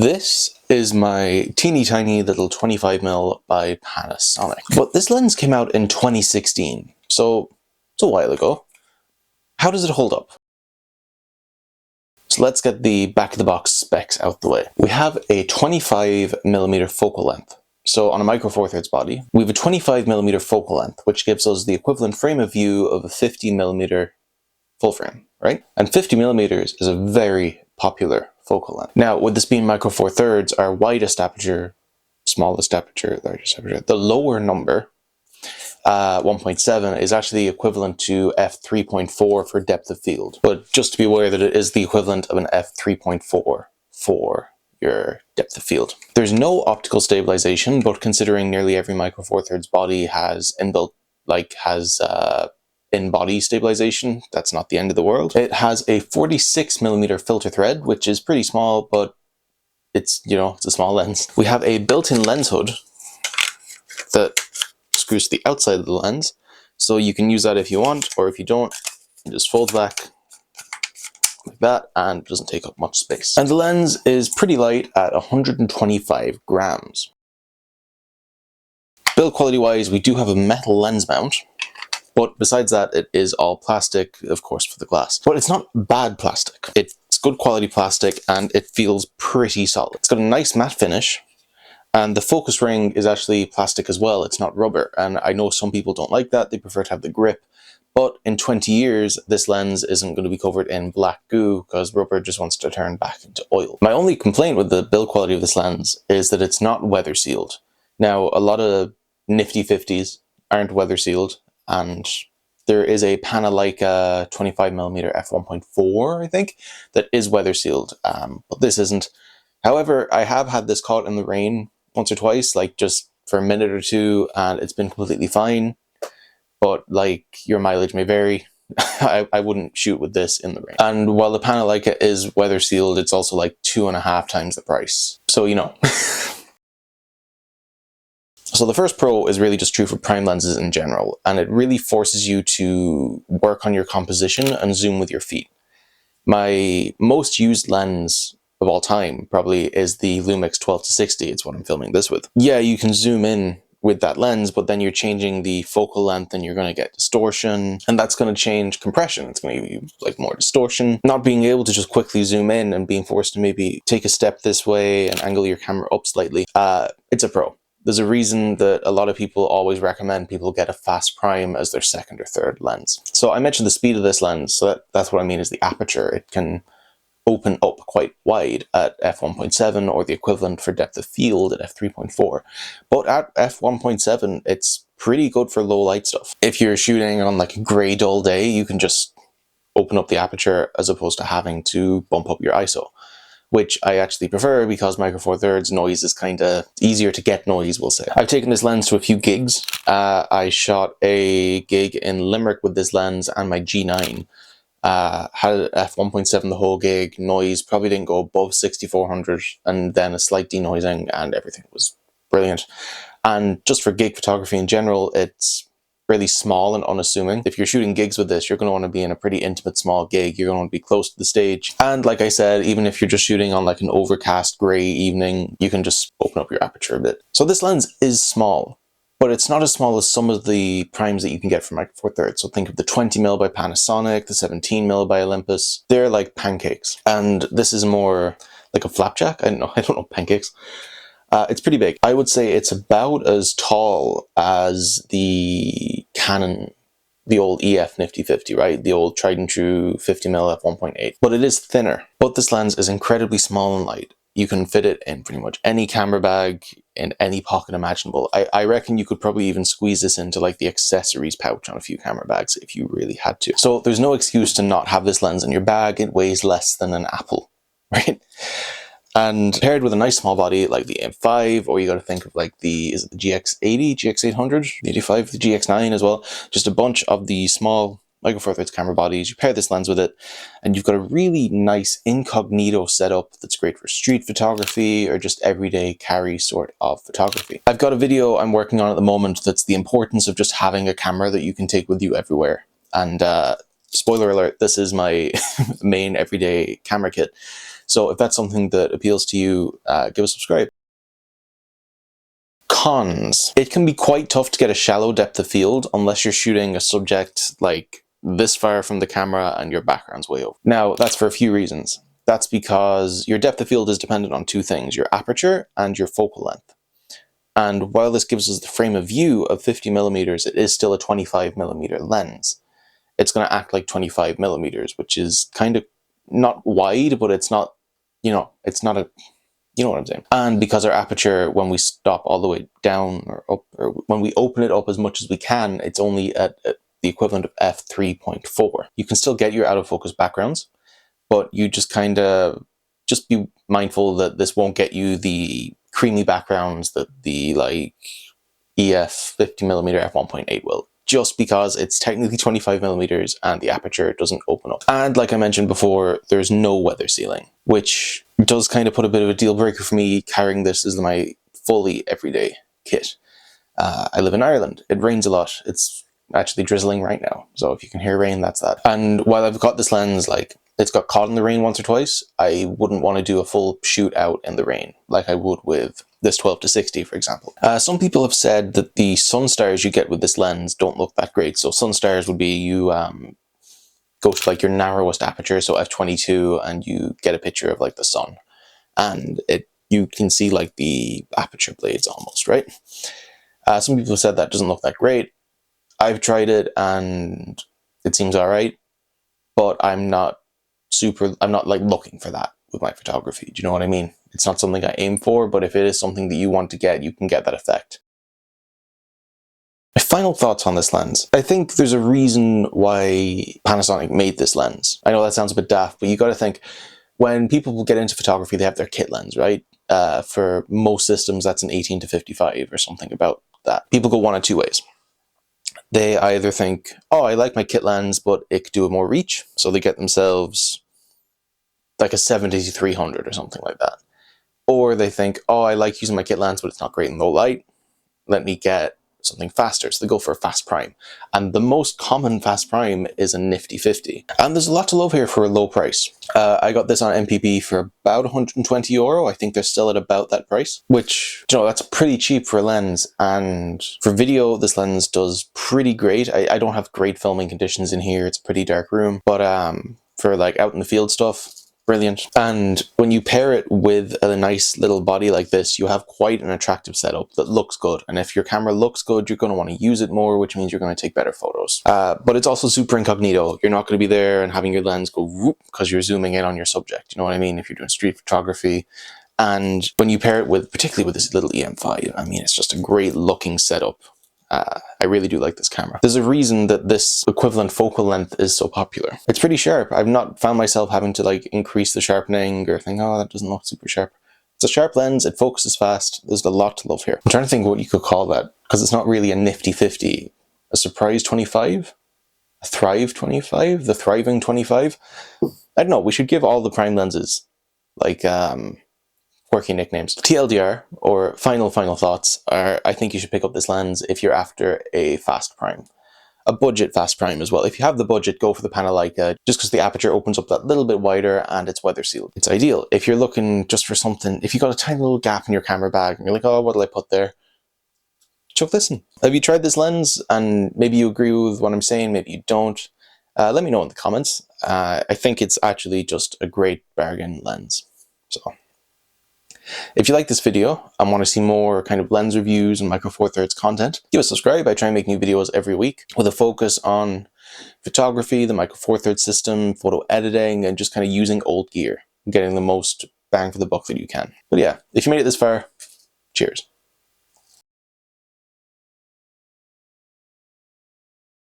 This is my teeny tiny little 25mm by Panasonic. But this lens came out in 2016, so it's a while ago. How does it hold up? So let's get the back of the box specs out the way. We have a 25mm focal length. So on a microfourthirds body, we have a 25mm focal length, which gives us the equivalent frame of view of a 50mm full frame, right? And 50mm is a very popular focal length. Now, with this being microfourthirds, our widest aperture, smallest aperture, largest aperture, the lower number, 1.7 is actually equivalent to f3.4 for depth of field. But just to be aware that it is the equivalent of an f3.4 for your depth of field. There's no optical stabilization, but considering nearly every microfourthirds body has inbuilt, in-body stabilization, that's not the end of the world. It has a 46mm filter thread, which is pretty small, but it's, it's a small lens. We have a built-in lens hood that screws to the outside of the lens, so you can use that if you want, or if you don't, it just folds back like that and it doesn't take up much space. And the lens is pretty light at 125 grams. Build quality wise, we do have a metal lens mount, but besides that, it is all plastic, of course, for the glass. But it's not bad plastic. It's good quality plastic and it feels pretty solid. It's got a nice matte finish. And the focus ring is actually plastic as well, it's not rubber. And I know some people don't like that, they prefer to have the grip. But in 20 years, this lens isn't going to be covered in black goo because rubber just wants to turn back into oil. My only complaint with the build quality of this lens is that it's not weather sealed. Now, a lot of nifty 50s aren't weather sealed, and there is a Panasonic 25mm F1.7, I think, that is weather sealed, but this isn't. However, I have had this caught in the rain once or twice, like just for a minute or two, and it's been completely fine. But like, your mileage may vary. I wouldn't shoot with this in the rain. And while the Panasonic is weather sealed, it's also like 2.5 times the price. So, So the first pro is really just true for prime lenses in general, and it really forces you to work on your composition and zoom with your feet. My most used lens of all time probably is the Lumix 12-60. It's what I'm filming this with. Yeah, you can zoom in with that lens, but then you're changing the focal length and you're going to get distortion, and that's going to change compression. It's going to give you like more distortion. Not being able to just quickly zoom in and being forced to maybe take a step this way and angle your camera up slightly, it's a pro. There's a reason that a lot of people always recommend people get a fast prime as their second or third lens. So I mentioned the speed of this lens, so that's what I mean is the aperture. It can open up quite wide at f1.7 or the equivalent for depth of field at f3.4. But at f1.7, it's pretty good for low light stuff. If you're shooting on like a grey dull day, you can just open up the aperture as opposed to having to bump up your ISO, which I actually prefer because microfourthirds noise is kind of easier to get noise, we'll say. I've taken this lens to a few gigs. I shot a gig in Limerick with this lens and my G9. Had f1.7 the whole gig, noise probably didn't go above 6400, and then a slight denoising, and everything was brilliant. And just for gig photography in general, it's really small and unassuming. If you're shooting gigs with this, you're going to want to be in a pretty intimate small gig. You're going to want to be close to the stage. And like I said, even if you're just shooting on like an overcast grey evening, you can just open up your aperture a bit. So this lens is small, but it's not as small as some of the primes that you can get from microfourthirds. So think of the 20mm by Panasonic, the 17mm by Olympus. They're like pancakes. And this is more like a flapjack. I don't know pancakes. It's pretty big. I would say it's about as tall as the Canon, the old EF Nifty 50, right? The old tried and true 50mm f1.8. But it is thinner. But this lens is incredibly small and light. You can fit it in pretty much any camera bag, in any pocket imaginable. I reckon you could probably even squeeze this into like the accessories pouch on a few camera bags if you really had to. So there's no excuse to not have this lens in your bag. It weighs less than an apple, right? And paired with a nice small body like the M5, or you got to think of like is it the GX80, GX800, the 85, the GX9 as well. Just a bunch of the small microfourthirds camera bodies. You pair this lens with it, and you've got a really nice incognito setup that's great for street photography or just everyday carry sort of photography. I've got a video I'm working on at the moment that's the importance of just having a camera that you can take with you everywhere. And spoiler alert, this is my main everyday camera kit. So if that's something that appeals to you, give a subscribe. Cons. It can be quite tough to get a shallow depth of field unless you're shooting a subject like this far from the camera and your background's way over. Now, that's for a few reasons. That's because your depth of field is dependent on two things, your aperture and your focal length. And while this gives us the frame of view of 50mm, it is still a 25mm lens. It's going to act like 25mm, which is kind of not wide, but it's not, it's not a, you know what I'm saying. And because our aperture, when we stop all the way down or up, or when we open it up as much as we can, it's only at the equivalent of f3.4. You can still get your out of focus backgrounds, but you just kind of just be mindful that this won't get you the creamy backgrounds that the like EF 50mm F1.8 will, just because it's technically 25mm and the aperture doesn't open up. And like I mentioned before, there's no weather sealing, which does kind of put a bit of a deal breaker for me carrying this as my fully everyday kit. I live in Ireland. It rains a lot. It's actually drizzling right now. So if you can hear rain, that's that. And while I've got this lens, like, it's got caught in the rain once or twice, I wouldn't want to do a full shoot out in the rain like I would with this 12-60, for example. Some people have said that the sun stars you get with this lens don't look that great. So sun stars would be you go to like your narrowest aperture, so f22, and you get a picture of like the sun, and you can see like the aperture blades almost, right? Some people have said that doesn't look that great. I've tried it and it seems all right, but I'm not like looking for that with my photography. Do you know what I mean? It's not something I aim for, but if it is something that you want to get, you can get that effect. My final thoughts on this lens. I think there's a reason why Panasonic made this lens. I know that sounds a bit daft, but you got to think, when people get into photography, they have their kit lens, right? For most systems, that's an 18-55 or something about that. People go one of two ways. They either think, oh, I like my kit lens, but it could do more reach. So they get themselves like a 70-300 or something like that. Or they think, oh, I like using my kit lens, but it's not great in low light. Let me get something faster. So they go for a fast prime. And the most common fast prime is a nifty 50. And there's a lot to love here for a low price. I got this on MPP for about €120. I think they're still at about that price, which, that's pretty cheap for a lens. And for video, this lens does pretty great. I don't have great filming conditions in here. It's a pretty dark room, but for like out in the field stuff, brilliant. And when you pair it with a nice little body like this, you have quite an attractive setup that looks good. And if your camera looks good, you're going to want to use it more, which means you're going to take better photos. But it's also super incognito. You're not going to be there and having your lens go whoop because you're zooming in on your subject. You know what I mean? If you're doing street photography. And when you pair it with, particularly with this little EM5, I mean, it's just a great looking setup. I really do like this camera. There's a reason that this equivalent focal length is so popular. It's pretty sharp. I've not found myself having to like increase the sharpening or think, oh, that doesn't look super sharp. It's a sharp lens, it focuses fast, there's a lot to love here. I'm trying to think what you could call that, because it's not really a nifty 50. A surprise 25? A thrive 25? The thriving 25? I don't know, we should give all the prime lenses like quirky nicknames. TLDR, or final thoughts, are I think you should pick up this lens if you're after a fast prime. A budget fast prime as well. If you have the budget, go for the Panasonic, just because the aperture opens up that little bit wider and it's weather sealed. It's ideal. If you're looking just for something, if you got a tiny little gap in your camera bag and you're like, oh, what'll I put there? Chuck this in. Have you tried this lens and maybe you agree with what I'm saying, maybe you don't? Let me know in the comments. I think it's actually just a great bargain lens. So if you like this video and want to see more kind of lens reviews and Micro Four Thirds content, give a subscribe. I try and make new videos every week with a focus on photography, the Micro Four Thirds system, photo editing, and just kind of using old gear, getting the most bang for the buck that you can. But yeah, if you made it this far, cheers.